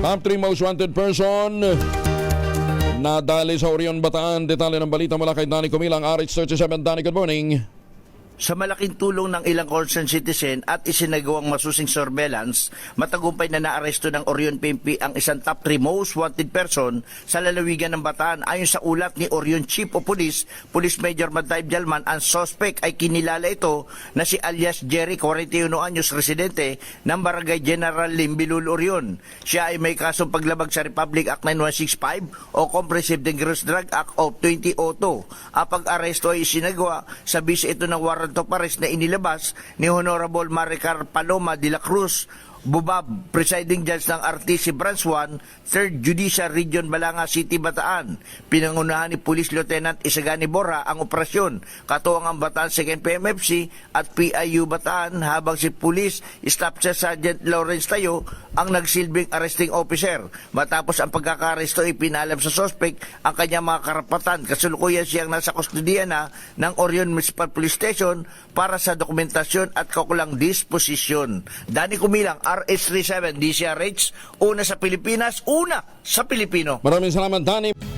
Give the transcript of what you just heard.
Top 3 most wanted person nadali sa Orion, Bataan. Detalye ng balita mula kay Danny Cumilang, RH37. Danny, good morning. Sa malaking tulong ng ilang concerned citizen at isinagawang masusing surveillance, matagumpay na naaresto ng Orion PNP ang isang top 3 most wanted person sa lalawigan ng Bataan. Ayon sa ulat ni Orion Chief of Police, Police Major Madaib Jalman, ang suspect ay kinilala ito na si alias Jerry, 41 anyos, residente ng Barangay General Limbilul, Orion. Siya ay may kasong paglabag sa Republic Act 9165 o Comprehensive Dangerous Drug Act of 2002. Ang pag-aresto ay isinagawa sa bisa ito ng warrant of arrest na inilabas ni Honorable Maricar Paloma de la Cruz Bubab, Presiding Judge ng RTC Branch 1, 3rd Judicial Region, Balanga City, Bataan. Pinangunahan ni Police Lieutenant Isagani Borra ang operasyon, katuwang ang Bataan 2nd PMFC at PIU Bataan, habang si Police Staff Sergeant Lawrence Tayo ang nagsilbing arresting officer. Matapos ang pagkakaresto, ipinalam sa suspect ang kanyang mga karapatan. Kasalukuyan siyang nasa kustodiya na ng Orion Municipal Police Station para sa dokumentasyon at kaukulang disposisyon. Danny Cumilang, RH37 DCRH, una sa Pilipinas, una sa Pilipino. Maraming salamat, Danny.